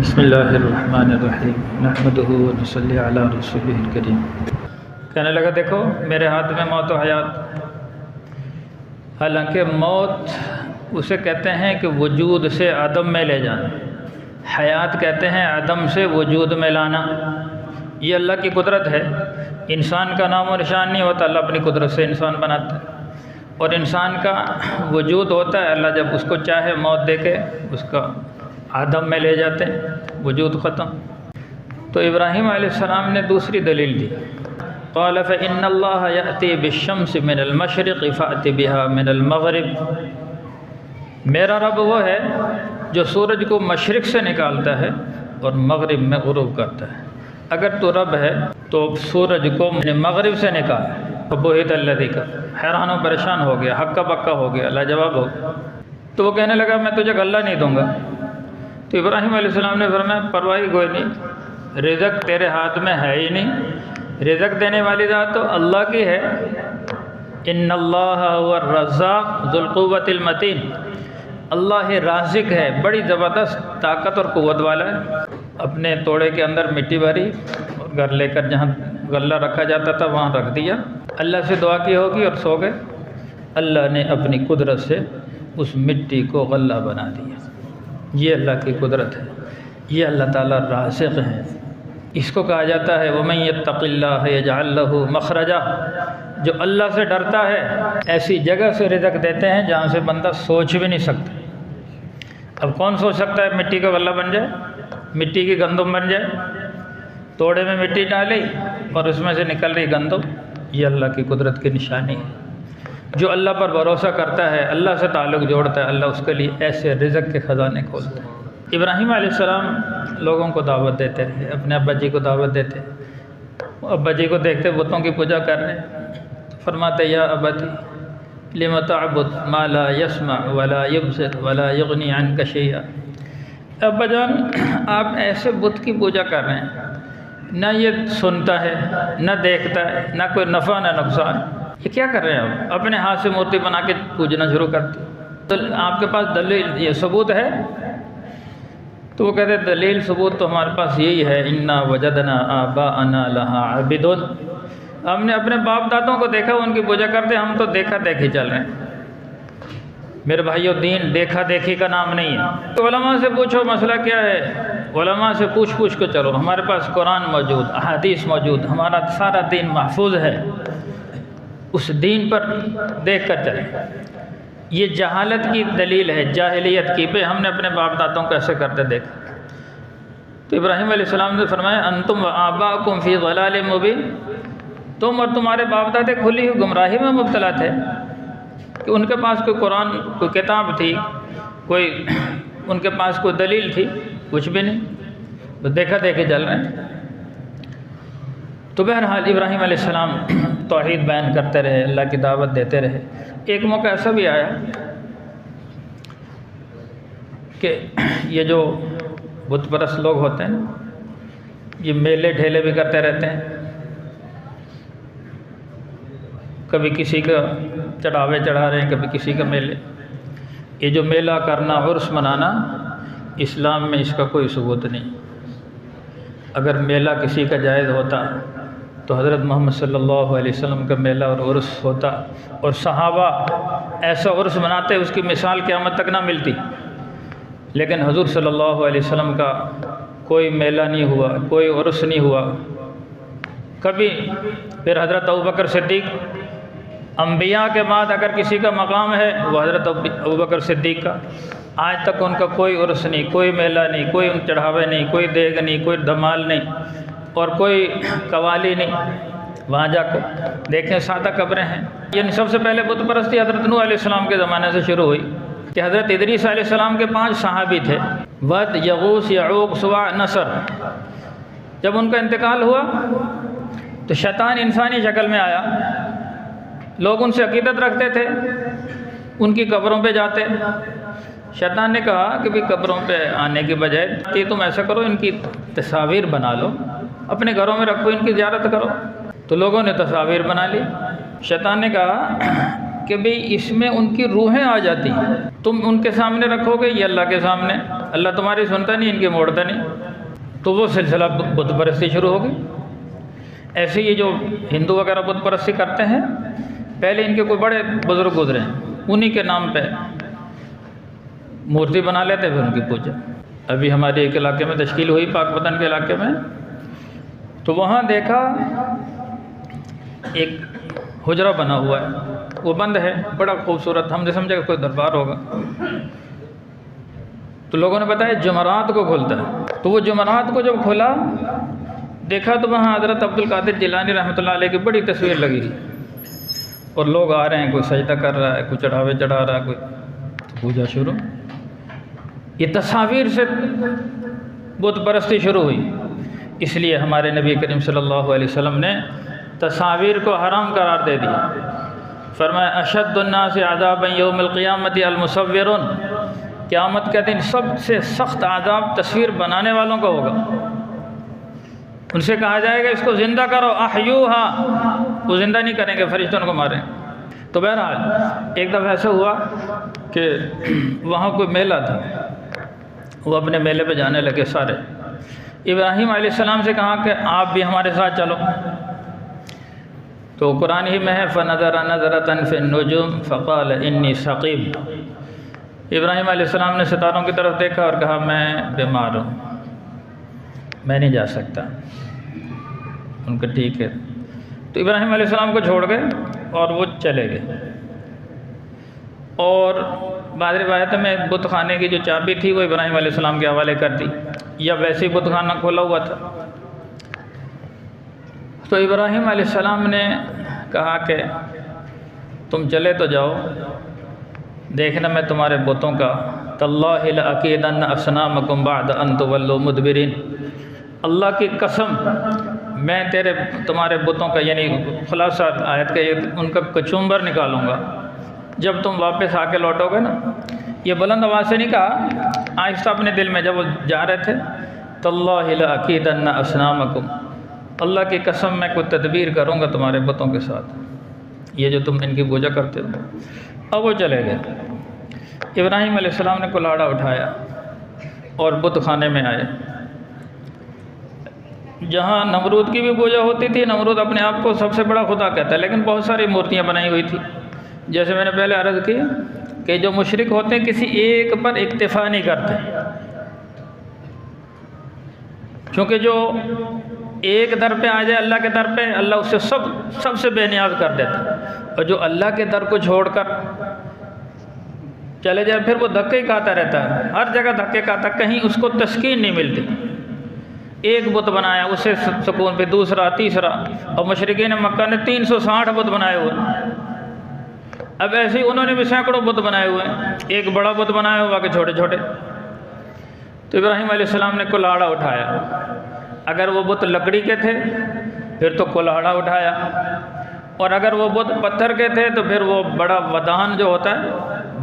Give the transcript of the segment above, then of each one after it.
बिस्मिल्लाहिर्रहमानिर्रहीम नहमदुहु व नसल्ली अला रसूलिहिल करीम। कहने लगा, देखो मेरे हाथ में मौत व हयात। हालांकि मौत उसे कहते हैं कि वजूद से अदम में ले जाना, हयात कहते हैं अदम से वजूद में लाना। ये अल्लाह की कुदरत है। इंसान का नाम और निशान नहीं होता, अल्लाह अपनी कुदरत से इंसान बनाता है। और इंसान का वजूद होता है, अल्लाह जब उसको चाहे मौत दे के उसका आदम में ले जाते हैं, वजूद ख़त्म। तो इब्राहीम अलैहिस्सलाम ने दूसरी दलील दी, क़ाल फ़इन्नल्लाह यअती बिश्शम्सि मिनल मशरिक़ि फ़अति बिहा मिनल मग़रिब। मेरा रब वो है जो सूरज को मशरिक़ से निकालता है और मग़रिब में ग़ुरूब करता है। अगर तो रब है तो सूरज को मग़रिब से निकाल। तो बुहित अल्लज़ी का हैरान व परेशान हो गया, हक्का बक्का हो गया, लाजवाब हो गया। तो वो कहने लगा, मैं तुझे गल्ला नहीं दूँगा। तो इब्राहीम अलैहिस्सलाम ने फरमाया, परवाही कोई नहीं, रिज़्क़ तेरे हाथ में है ही नहीं। रिज़्क़ देने वाली ज़ात तो अल्लाह की है। इन्नल्लाह हुवर रज़्ज़ाक़ ज़ुल क़ुव्वतिल मतीन। अल्लाह ही राज़िक़ है, बड़ी ज़बरदस्त ताकत और क़ुव्वत वाला है। अपने तोड़े के अंदर मिट्टी भरी और घर लेकर जहाँ गल्ला रखा जाता था वहाँ रख दिया। अल्लाह से दुआ की होगी और सो गए। अल्लाह ने अपनी कुदरत से उस मिट्टी को गल्ला बना दिया। ये अल्लाह की कुदरत है, ये अल्लाह ताला राज़िक़ है। इसको कहा जाता है वमन यत्तक़िल्लाह यजअल लहू मख़रजा। जो अल्लाह से डरता है ऐसी जगह से रिज़्क़ देते हैं जहाँ से बंदा सोच भी नहीं सकता। अब कौन सोच सकता है मिट्टी का गल्ला बन जाए, मिट्टी की गंदम बन जाए। तोड़े में मिट्टी डाली और उसमें से निकल रही गंदम, ये अल्लाह की कुदरत की निशानी है। जो अल्लाह पर भरोसा करता है, अल्लाह से ताल्लुक़ जोड़ता है, अल्लाह उसके लिए ऐसे रिज़्क़ के ख़ज़ाने खोलता है। इब्राहीम अलैहिस्सलाम लोगों को दावत देते रहे, अपने अब्बा जी को दावत देते। अब्बा जी को देखते बुतों की पूजा कर रहे, तो फरमाते, या अबती लिम तअबुद मा ला यस्मा वला युबसिर वला युगनी अन्का शैआ। अब्बा जान, आप ऐसे बुत की पूजा कर रहे हैं, ना ये सुनता है, ना देखता है, ना कोई नफ़ा ना नुकसान, ये क्या कर रहे हैं आप? अपने हाथ से मूर्ति बना के पूजना शुरू करते। तो आपके पास दलील, ये सबूत है? तो वो कहते, दलील सबूत तो हमारे पास यही है, इन्ना वजदना आबाअना लहा आबिदुन। हमने अपने बाप दादों को देखा, उनकी पूजा करते, हम तो देखा देखी चल रहे हैं। मेरे भाइयों, दीन देखा देखी का नाम नहीं है। तो उलमा से पूछो मसला क्या है, उलमा से पूछ पूछ के चलो। हमारे पास कुरान मौजूद, अहादीस मौजूद, हमारा सारा दीन महफूज है। उस दीन पर देख कर चलें। ये जहालत की दलील है, जाहिलियत की, पे हमने अपने बाप दादों को ऐसे करते देखा। तो इब्राहीम अलैहिस्सलाम ने फरमाया, अंतुम व आबाकुम फ़ी ज़लालिम मुबीन। तुम और तुम्हारे बाप दादे खुली हुई गुमराही में मुब्तला थे कि उनके पास कोई कुरान, कोई किताब थी, कोई उनके पास कोई दलील थी? कुछ भी नहीं, तो देखा देखे चल रहे हैं। तो बहरहाल इब्राहीम अलैहिस्सलाम तौहीद बयान करते रहे, अल्लाह की दावत देते रहे। एक मौका ऐसा भी आया कि ये जो बुत परस्त लोग होते हैं, ये मेले ठेले भी करते रहते हैं। कभी किसी का चढ़ावे चढ़ा रहे हैं, कभी किसी का मेले। ये जो मेला करना, उर्स मनाना, इस्लाम में इसका कोई सबूत नहीं। अगर मेला किसी का जायज़ होता तो हज़रत मोहम्मद सल्लल्लाहु अलैहि वसल्लम का मेला और उर्स होता, और सहाबा ऐसा उर्स मनाते उसकी मिसाल क़यामत तक ना मिलती। लेकिन हुज़ूर सल्लल्लाहु अलैहि वसल्लम का कोई मेला नहीं हुआ, कोई उर्स नहीं हुआ कभी। फिर हज़रत अबू बकर सिद्दीक़, अम्बिया के बाद अगर किसी का मकाम है वो हज़रत अबू बकर सिद्दीक़ का। आज तक उनका कोई उर्स नहीं, कोई मेला नहीं, कोई चढ़ावे नहीं, कोई देग नहीं, कोई धमाल नहीं और कोई कवाली नहीं। वहाँ जाकर देखें, सादा कब्रें हैं। ये सबसे पहले बुत परस्ती हज़रत नूह अलैहिस्सलाम के ज़माने से शुरू हुई कि हज़रत इदरीस अलैहिस्सलाम के 5 सहाबी थे, वद, यगूस, यऊक, सुवा, नसर। जब उनका इंतकाल हुआ तो शैतान इंसानी शक्ल में आया। लोग उनसे अकीदत रखते थे, उनकी कब्रों पे जाते। शैतान ने कहा कि भाई कब्रों पे आने के बजाय तुम ऐसा करो, इनकी तस्वीर बना लो, अपने घरों में रखो, इनकी ज़ियारत करो। तो लोगों ने तस्वीर बना ली। शैतान ने कहा कि भाई इसमें उनकी रूहें आ जाती, तुम उनके सामने रखोगे, ये अल्लाह के सामने। अल्लाह तुम्हारी सुनता नहीं, इनकी मोड़ता नहीं। तो वो सिलसिला बुत परस्ती शुरू हो गई। ऐसे ये जो हिंदू वगैरह बुत परस्ती करते हैं, पहले इनके कोई बड़े बुज़ुर्ग गुजरे हैं, उन्हीं के नाम पे मूर्ति बना लेते, फिर उनकी पूजा। अभी हमारे एक इलाके में तश्कील हुई, पाकपतन के इलाके में, तो वहाँ देखा एक हुजरा बना हुआ है, वो बंद है, बड़ा खूबसूरत। हमने समझा कि कोई दरबार होगा। तो लोगों ने बताया जुमरात को खुलता है। तो वो जुमरात को जब खोला, देखा तो वहाँ हज़रत अब्दुल कादिर जिलानी रहमतुल्लाह अलैह की बड़ी तस्वीर लगी थी, और लोग आ रहे हैं, कोई सजदा कर रहा है, कोई चढ़ावे चढ़ा रहा है, कोई पूजा शुरू। ये तस्वीर से बुत परस्ती शुरू हुई। इसलिए हमारे नबी करीम सल्लल्लाहु अलैहि वसल्लम ने तस्वीर को हराम करार दे दिया। फरमाया अशद्दुन्नासि अज़ाबन यौमिल क़ियामति अल-मुसव्विरुन, क़यामत के दिन सबसे सख्त आज़ाब तस्वीर बनाने वालों का होगा। उनसे कहा जाएगा इसको ज़िंदा करो, अहयूहा, वो ज़िंदा नहीं करेंगे, फरिश्तों को मारें। तो बहरहाल एक दफ़ा ऐसा हुआ कि वहाँ कोई मेला था, वो अपने मेले पे जाने लगे सारे। इब्राहीम अलैहिस्सलाम से कहा कि आप भी हमारे साथ चलो। तो कुरान ही में है फ़नज़रा नज़रतन फ़िन्नुजुम फ़क़ाल इन्नी सक़ीम। इब्राहीम अलैहिस्सलाम ने सितारों की तरफ देखा और कहा मैं बीमार हूँ, मैं नहीं जा सकता। उनका ठीक है। तो इब्राहीम अलैहिस्सलाम को छोड़ गए और वो चले गए। और बाद रिवायत में बुत खाने की जो चाबी थी वो इब्राहीम अलैहिस्सलाम के हवाले कर दी, या वैसे ही बुत खाना खोला हुआ था। तो इब्राहीम अलैहिस्सलाम ने कहा कि तुम चले तो जाओ, देखना मैं तुम्हारे बुतों का तल्लाहि लअकीदन्न असनामकुम बअद अन तुवल्लू मुदबिरीन, अल्लाह की कसम मैं तुम्हारे बुतों का, यानी खुलासा आयत का, उनका कचूम्बर निकालूंगा जब तुम वापस आके लौटोगे ना। ये बुलंद आवाज़ से नहीं कहा, आहिस्ता अपने दिल में जब वो जा रहे थे, तल्लाहि लअकीदन्न असनामकुम, अल्लाह की कसम मैं कोई तदबीर करूँगा तुम्हारे बुतों के साथ, ये जो तुम इनकी पूजा करते हो। अब वो चले गए। इब्राहीम अलैहिस्सलाम ने कुल्हाड़ा उठाया और बुत खाने में आए, जहाँ नमरूद की भी पूजा होती थी। नमरूद अपने आप को सबसे बड़ा खुदा कहता है, लेकिन बहुत सारी मूर्तियाँ बनाई हुई थी। जैसे मैंने पहले अर्ज़ की कि जो मुशरिक होते हैं किसी एक पर इक्तिफा नहीं करते, क्योंकि जो एक दर पे आ जाए अल्लाह के दर पे, अल्लाह उससे सबसे बेनियाज कर देता है। और जो अल्लाह के दर को छोड़कर चले जाए फिर वो धक्के ही खाता रहता है, हर जगह धक्के खाता, कहीं उसको तस्कीन नहीं मिलती। एक बुत बनाया, उससे सुकून पे दूसरा, तीसरा, और मुशरिकीन मक्का ने 360 बुत बनाए हुए। अब ऐसे ही उन्होंने भी सैकड़ों बुत बनाए हुए हैं, एक बड़ा बुत बनाया हुआ, के छोटे छोटे। तो इब्राहीम अलैहिस्सलाम ने कुल्हाड़ा उठाया। अगर वो बुत लकड़ी के थे फिर तो कुल्हाड़ा उठाया, और अगर वो बुत पत्थर के थे तो फिर वो बड़ा वदान जो होता है,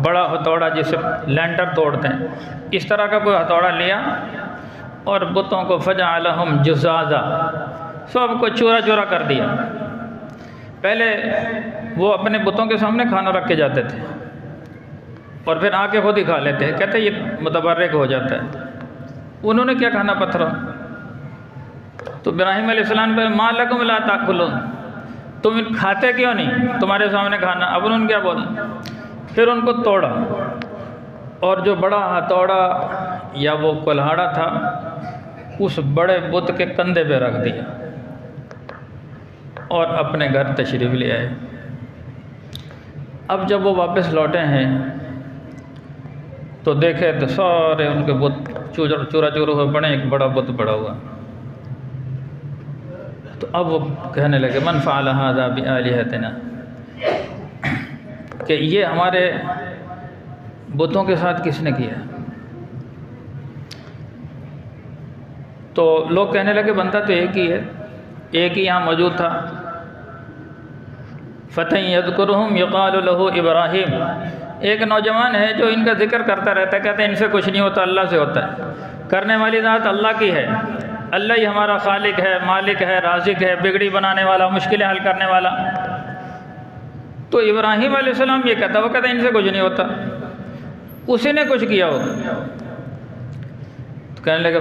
बड़ा हथौड़ा जिसे लैंटर तोड़ते हैं, इस तरह का कोई हथौड़ा लिया और बुतों को फजअलहुम जुज़ाज़ा, सबको चूरा चूरा कर दिया। पहले वो अपने बुतों के सामने खाना रख के जाते थे और फिर आके खुद ही खा लेते हैं, कहते ये मुतबर्रिक हो जाता है। उन्होंने क्या खाना पत्थर। तो इब्राहीम अलैहिस्सलाम पे मा लकुम ला ताकुलून, तुम खाते क्यों नहीं, तुम्हारे सामने खाना। अब उन्होंने क्या बोला, फिर उनको तोड़ा और जो बड़ा हथौड़ा या वो कुल्हाड़ा था उस बड़े बुत के कंधे पे रख दिया और अपने घर तशरीफ़ ले आए। अब जब वो वापस लौटे हैं तो देखे तो सारे उनके बुत चूरा चूर हुए पड़े, एक बड़ा बुत पड़ा हुआ। तो अब वो कहने लगे मन फ़अल हाज़ा बिआलिहतिना, कि ये हमारे बुतों के साथ किसने किया। तो लोग कहने लगे बंदा तो एक ही है, एक ही यहाँ मौजूद था। फ़तन यज़कुरुहुम युक़ालु लहू इब्राहीम, एक नौजवान है जो इनका जिक्र करता रहता है, कहते हैं इनसे कुछ नहीं होता, अल्लाह से होता है। करने वाली ज़ात अल्लाह की है, अल्लाह ही हमारा खालिक है, मालिक है, राज़िक है, बिगड़ी बनाने वाला, मुश्किलें हल करने वाला। तो इब्राहीम अलैहिस्सलाम ये कहता, वो कहता इनसे कुछ नहीं होता, उसी ने कुछ किया होगा। तो कहने लगे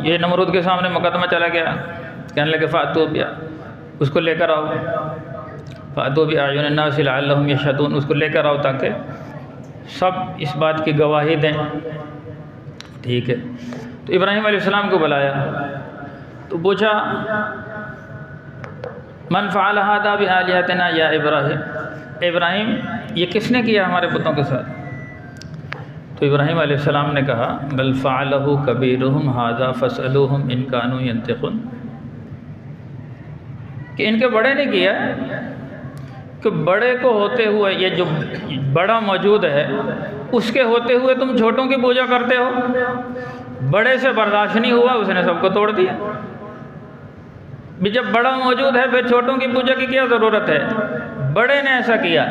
ये नमरूद के सामने मुकदमा चला गया। कहने लगे फ़ातू बिया, उसको लेकर आओ। फ़ातू बिया अयुन्नास लअल्लहुम यशहदून, उसको लेकर आओ ताकि सब इस बात की गवाही दें। ठीक है, तो इब्राहीम अलैहिस्सलाम को बुलाया तो पूछा मन फ़अल हाज़ा बिआलिहतिना या इब्राहीम, इब्राहीम ये किसने किया हमारे बुतों के साथ? तो इब्राहीम अलैहिस्सलाम ने कहा बल फ़अलहु कबीरुहुम हाज़ा फ़स्अलूहुम इन कानू यंतिक़ून, कि इनके बड़े ने किया कि बड़े को होते हुए, ये जो बड़ा मौजूद है उसके होते हुए तुम छोटों की पूजा करते हो। बड़े से बर्दाश्त नहीं हुआ, उसने सबको तोड़ दिया। भी जब बड़ा मौजूद है फिर छोटों की पूजा की क्या ज़रूरत है? बड़े ने ऐसा किया।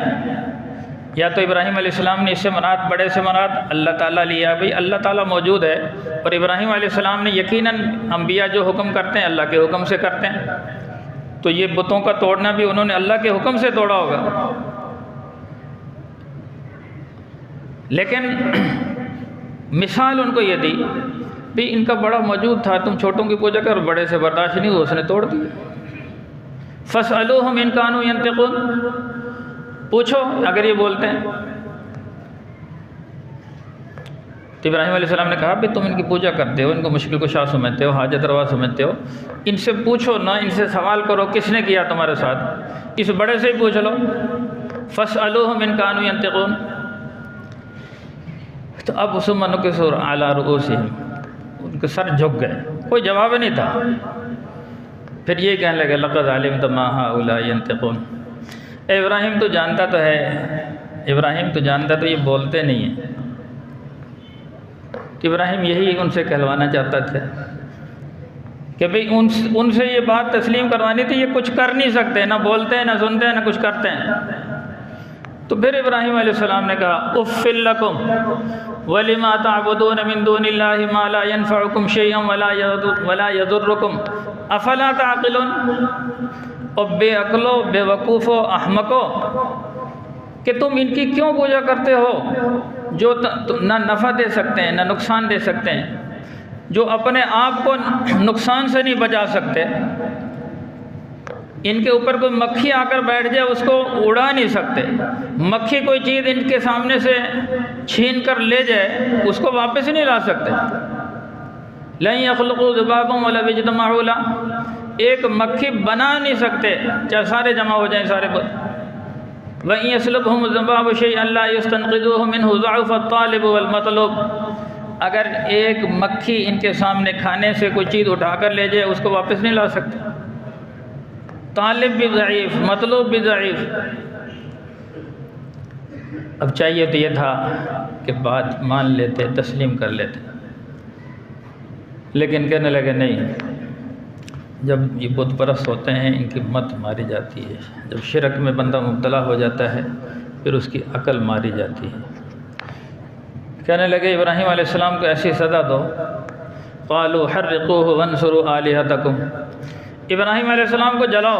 या तो इब्राहीम अलैहिस्सलाम ने इससे मराद, बड़े से मराद अल्लाह ताला लिया, भाई अल्लाह ताला मौजूद है और इब्राहीम अलैहिस्सलाम ने यकीनन अम्बिया जो हुक्म करते हैं अल्लाह के हुक्म से करते हैं, तो ये बुतों का तोड़ना भी उन्होंने अल्लाह के हुक्म से तोड़ा होगा। लेकिन मिसाल उनको ये दी भी इनका बड़ा मौजूद था, तुम छोटों की पूजा कर, बड़े से बर्दाश्त नहीं हुआ, उसने तोड़ दिया। फ़स्अलूहुम इन कानू यंतिक़ून, पूछो अगर ये बोलते हैं। तो इब्राहीम अलैहिस्सलाम ने कहा भी तुम इनकी पूजा करते हो, इनको मुश्किल कुशा समझते हो, हाजत रवा समझते हो, इनसे पूछो ना, इनसे सवाल करो किसने किया तुम्हारे साथ, इस बड़े से ही पूछ लो। फ़स्अलूहुम इन कानू यंतिक़ून। तो अब सुम्मा नुकिसू अला रुऊसिहिम, उनके सर झुक गए, कोई जवाब नहीं था। फिर ये कहने लगे लक़द अलिमत मा हाउलाइ यंतिक़ून, इब्राहीम तो जानता तो है, इब्राहीम तो जानता तो ये बोलते नहीं हैं। इब्राहीम यही उनसे कहलवाना चाहता था कि भाई उनसे ये बात तस्लीम करवानी थी, ये कुछ कर नहीं सकते, ना बोलते हैं, ना सुनते हैं, ना कुछ करते हैं। तो फिर इब्राहीम अलैहिस्सलाम ने कहा उफ़्फ़िल लकुम वलिमा तअबुदून मिन दूनिल्लाहि मा ला यनफ़उकुम शैअन वला यज़ुर्रुकुम अफ़ला तअक़िलून। और बेअक़लो, बेवकूफ़ो, अहमको, कि तुम इनकी क्यों पूजा करते हो जो ना नफ़ा दे सकते हैं ना नुकसान दे सकते हैं, जो अपने आप को नुकसान से नहीं बचा सकते। इनके ऊपर कोई मक्खी आकर बैठ जाए उसको उड़ा नहीं सकते, मक्खी कोई चीज़ इनके सामने से छीन कर ले जाए उसको वापस ही नहीं ला सकते। लन यख़्लुक़ू ज़ुबाबन वला यज्तमऊ लह, एक मक्खी बना नहीं सकते चाहे सारे जमा हो जाएं सारे। व इन यस्लुबहुम ज़ुबाबु शैअन ला यस्तनक़िज़ूहु मिन्हु ज़अफ़ अत-तालिब वल मतलूब, अगर एक मक्खी इनके सामने खाने से कोई चीज़ उठा कर ले जाए उसको वापस नहीं ला सकते। तालिब भी ज़ईफ़, मतलूब भी ज़ईफ़। अब चाहिए तो ये था कि बात मान लेते, तस्लीम कर लेते, लेकिन कहने लगे नहीं, जब ये बुत परस्त होते हैं इनकी मत मारी जाती है, जब शिरक में बंदा मुब्तला हो जाता है फिर उसकी अकल मारी जाती है। कहने लगे इब्राहीम अलैहिस्सलाम को ऐसी सज़ा दो, क़ालू हर्रिक़ूहु वंसुरू आलिहतकुम, इब्राहीम अलैहिस्सलाम को जलाओ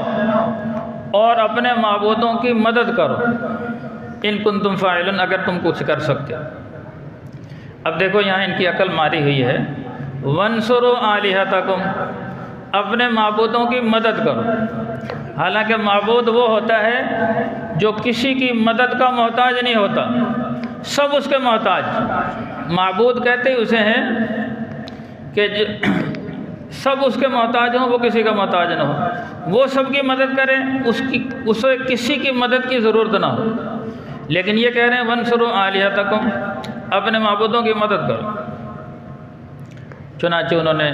और अपने माबूदों की मदद करो, इन कुंतुम फ़ाइलून, अगर तुम कुछ कर सकते हो। अब देखो यहाँ इनकी अकल मारी हुई है, वंसुरू आलिहतकुम, अपने माबूदों की मदद करो। हालांकि माबूद वो होता है जो किसी की मदद का मोहताज नहीं होता, सब उसके मोहताज। माबूद कहते ही उसे हैं कि सब उसके मोहताज हों, वो किसी का मोहताज ना हो, वो सबकी मदद करे, उसे किसी की मदद की ज़रूरत ना हो। लेकिन ये कह रहे हैं वंसुरू आलिहतकुम, अपने माबूदों की मदद करो। चुनांचे उन्होंने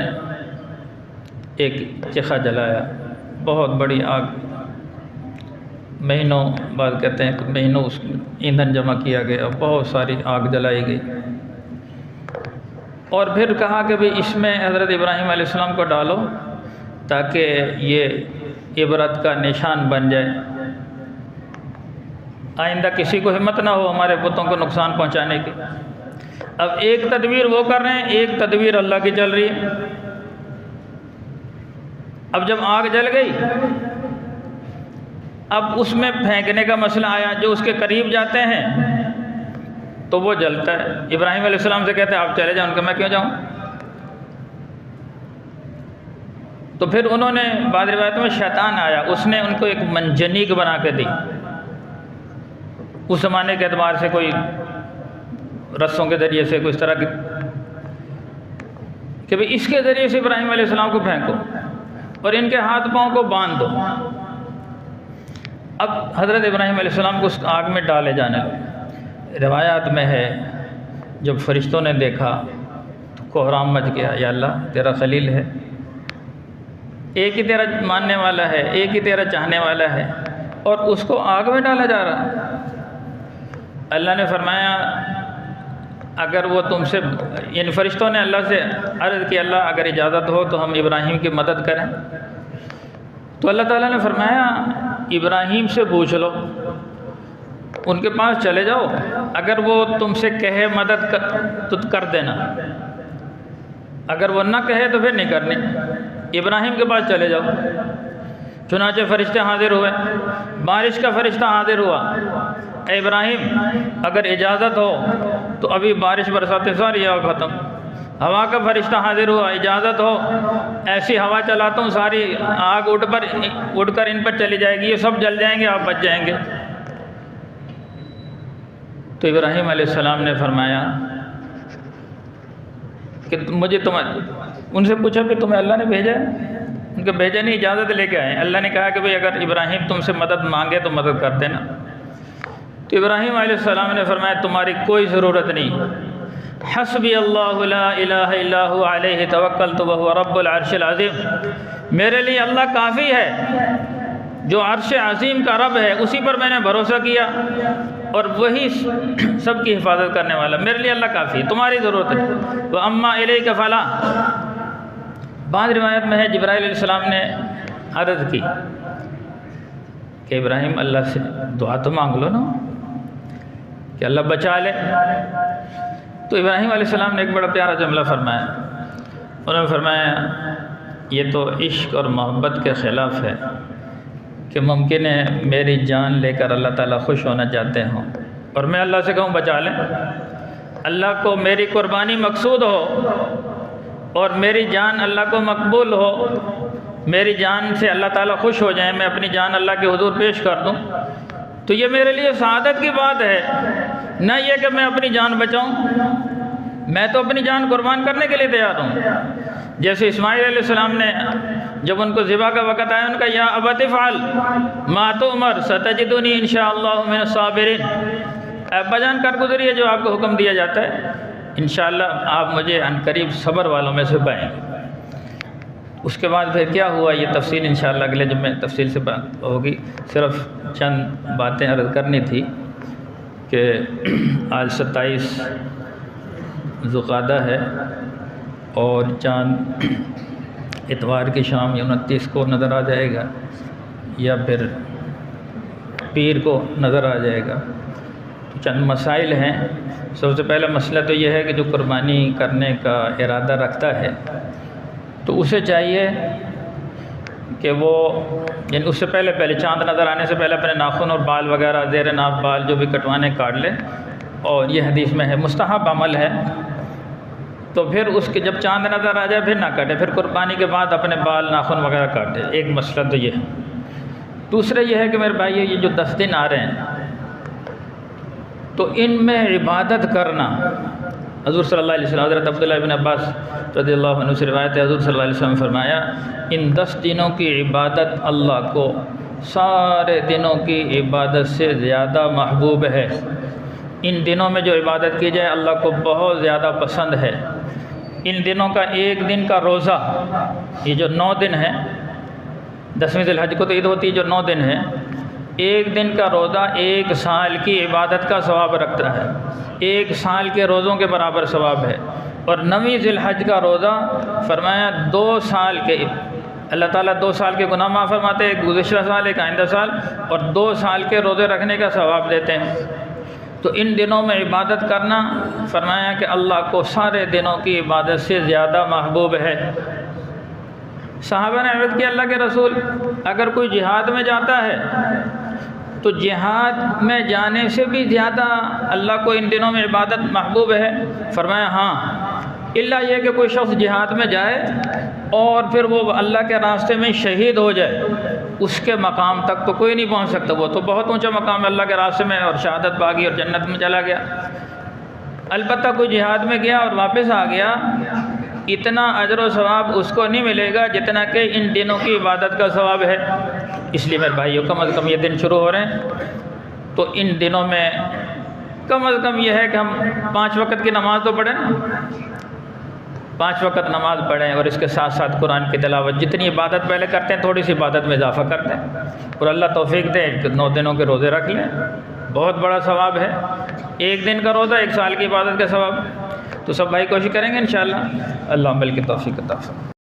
एक चिखा जलाया, बहुत बड़ी आग, महीनों बाद कहते हैं कि महीनों उस ईंधन जमा किया गया, बहुत सारी आग जलाई गई। और फिर कहा कि भाई इसमें हज़रत इब्राहीम अलैहिस्सलाम को डालो ताकि ये इबरत का निशान बन जाए, आइंदा किसी को हिम्मत ना हो हमारे बुतों को नुकसान पहुंचाने की। अब एक तदबीर वो कर रहे हैं, एक तदबीर अल्लाह की चल रही है। अब जब आग जल गई, अब उसमें फेंकने का मसला आया, जो उसके करीब जाते हैं तो वो जलता है। इब्राहीम अलैहिस्सलाम से कहते हैं आप चले जाओ, उनका मैं क्यों जाऊँ, तो फिर उन्होंने बाद रिवायत में शैतान आया, उसने उनको एक मंजनीक बना के दी। उस ज़माने के एतबार से कोई रस्सों के ज़रिए से कोई इस तरह की कि भाई इसके ज़रिए से इब्राहीम अलैहिस्सलाम को फेंको और इनके हाथ पाँव को बांध दो। अब हज़रत इब्राहीम अलैहिस्सलाम को उस आग में डाले जाने लगे। रिवायात में है जब फरिश्तों ने देखा तो कोहराम मच गया, या अल्लाह तेरा खलील है, एक ही तेरा मानने वाला है, एक ही तेरा चाहने वाला है, और उसको आग में डाला जा रहा। अल्लाह ने फरमाया अगर वो तुमसे, इन फरिश्तों ने अल्लाह से अर्ज़ की अल्लाह अगर इजाज़त हो तो हम इब्राहीम की मदद करें। तो अल्लाह ताला ने फरमाया इब्राहीम से पूछ लो, उनके पास चले जाओ, अगर वो तुमसे कहे मदद तो कर देना, अगर वो ना कहे तो फिर नहीं करनी। इब्राहीम के पास चले जाओ। चुनाचे फरिश्ते हाजिर हुए, बारिश का फरिश्ता हाजिर हुआ, ए इब्राहीम अगर इजाज़त हो तो अभी बारिश बरसाते सारी आग ख़त्म। हवा का फरिश्ता हाजिर हुआ, इजाज़त हो ऐसी हवा चलाता हूँ सारी आग उड़कर इन पर चली जाएगी, ये सब जल जाएंगे, आप बच जाएंगे। तो इब्राहीम अलैहिस्सलाम ने फरमाया कि मुझे उनसे पूछा कि तुम्हें अल्लाह ने भेजा है? उनके भेजा नहीं, इजाज़त लेके आए। अल्लाह ने कहा कि भाई अगर इब्राहीम तुमसे मदद मांगे तो मदद कर देना। तो इब्राहीम अलैहिस्सलाम ने फरमाया तुम्हारी कोई ज़रूरत नहीं, हस्बी अल्लाहु ला इलाहा इल्ला हु अलैहि तवक्कलतु व हुवा रब्बुल अर्शिल अज़ीम। मेरे लिए अल्लाह काफ़ी है, जो अर्श अज़ीम का रब है उसी पर मैंने भरोसा किया और वही सबकी हिफाजत करने वाला, मेरे लिए अल्लाह काफ़ी है, तुम्हारी ज़रूरत है। वह अम्मा इलैका फला। बाद रिवायत में है जिब्राइल अलैहिस्सलाम ने अर्ज़ की कि इब्राहीम अल्लाह से दुआ तो मांग लो ना कि अल्लाह बचा ले। तो इब्राहीम अलैहिस्सलाम ने एक बड़ा प्यारा जुमला फरमाया। उन्होंने फरमाया ये तो इश्क और मोहब्बत के ख़िलाफ़ है कि मुमकिन है मेरी जान लेकर अल्लाह ताला खुश होना चाहते हों और मैं अल्लाह से कहूँ बचा लें। अल्लाह को मेरी कुर्बानी मकसूद हो और मेरी जान अल्लाह को मकबूल हो, मेरी जान से अल्लाह ताला खुश हो जाए, मैं अपनी जान अल्लाह के हुजूर पेश कर दूँ, तो ये मेरे लिए सआदत की बात है। न ये कि मैं अपनी जान बचाऊँ, मैं तो अपनी जान कुर्बान करने के लिए तैयार हूँ। जैसे इस्माइल अलैहिस्सलाम ने जब उनको ज़िबा का वक़्त आया, उनका या अबत फ़अल मा तुअमर सतजिदुनी इंशाअल्लाहु मिनस साबिरीन। अब्बा जान कर गुजरिए जो आपको हुक्म दिया जाता है, इंशाअल्लाह आप मुझे अनकरीब सब्र वालों में से पाएंगे। उसके बाद फिर क्या हुआ ये तफसील इंशाअल्लाह अगले जब में तफसील से बात होगी। सिर्फ चंद बातें अर्ज़ करनी थी कि आज 27 ज़ुक़ादा है और चाँद इतवार की शाम या 29 को नज़र आ जाएगा या फिर पीर को नज़र आ जाएगा। तो चंद मसाइल हैं। सबसे पहला मसला तो यह है कि जो कुर्बानी करने का इरादा रखता है तो उसे चाहिए कि वो यानी उससे पहले चाँद नज़र आने से पहले अपने नाखून और बाल वगैरह ज़ेर नाफ बाल जो भी कटवाने काट ले, और ये हदीस में है मुस्तहब अमल है। तो फिर उसके जब चाँद नज़र आ जाए फिर ना काटे, फिर कुर्बानी के बाद अपने बाल नाखून वगैरह काटे। एक मसला तो ये है। दूसरा ये है कि मेरे भाई ये जो 10 दिन आ रहे हैं तो इनमें इबादत करना, हज़ूर सल्लल्लाहु अलैहि वसल्लम हज़रत अब्दुल्लाह इब्न अब्बास रज़ियल्लाहु अन्हु से रिवायत है, हज़ूर सल्लल्लाहु अलैहि वसल्लम फरमाया इन 10 दिनों की इबादत अल्लाह को सारे दिनों की इबादत से ज़्यादा महबूब है। इन दिनों में जो इबादत की जाए अल्लाह को बहुत ज़्यादा पसंद है। इन दिनों का एक दिन का रोज़ा, ये जो 9 दिन है, 10वीं ज़िलहज को तो ईद होती है, जो 9 दिन है, एक दिन का रोज़ा 1 साल की इबादत का सवाब रखता है, 1 साल के रोज़ों के बराबर सवाब है। और 9वीं ज़िलहज का रोज़ा फरमाया 2 साल के, अल्लाह ताला 2 साल के गुनाह माफ़ फरमाते हैं, एक गुज़िश्ता साल एक आइंदा साल, और 2 साल के रोज़े रखने का सवाब देते हैं। तो इन दिनों में इबादत करना फरमाया कि अल्लाह को सारे दिनों की इबादत से ज़्यादा महबूब है। सहाबा ने अर्ज़ किया अल्लाह के रसूल अगर कोई जिहाद में जाता है तो जिहाद में जाने से भी ज़्यादा अल्लाह को इन दिनों में इबादत महबूब है? फरमाया हाँ, इल्ला ये कि कोई शख्स जिहाद में जाए और फिर वो अल्लाह के रास्ते में शहीद हो जाए, उसके मकाम तक तो कोई नहीं पहुंच सकता। वो तो बहुत ऊंचा मकाम है अल्लाह के रास्ते में, और शहादत पागी और जन्नत में चला गया। अलबत्ता कोई जिहाद में गया और वापस आ गया, इतना अजर व सवाब उसको नहीं मिलेगा जितना कि इन दिनों की इबादत का सवाब है। इसलिए मेरे भाइयों, कम अज़ कम ये दिन शुरू हो रहे हैं तो इन दिनों में कम अज़ कम यह है कि हम 5 वक़्त की नमाज़ तो पढ़ें ना, 5 वक़्त नमाज़ पढ़ें और इसके साथ साथ कुरान की तिलावत, जितनी इबादत पहले करते हैं थोड़ी सी इबादत में इजाफ़ा करते हैं, और अल्लाह तौफीक दे कि 9 दिनों के रोज़े रख लें। बहुत बड़ा सवाब है, 1 दिन का रोज़ा 1 साल की इबादत का सवाब। तो सब भाई कोशिश करेंगे इंशाअल्लाह। अल्लाह मिल के तौफीक अता फरमाए।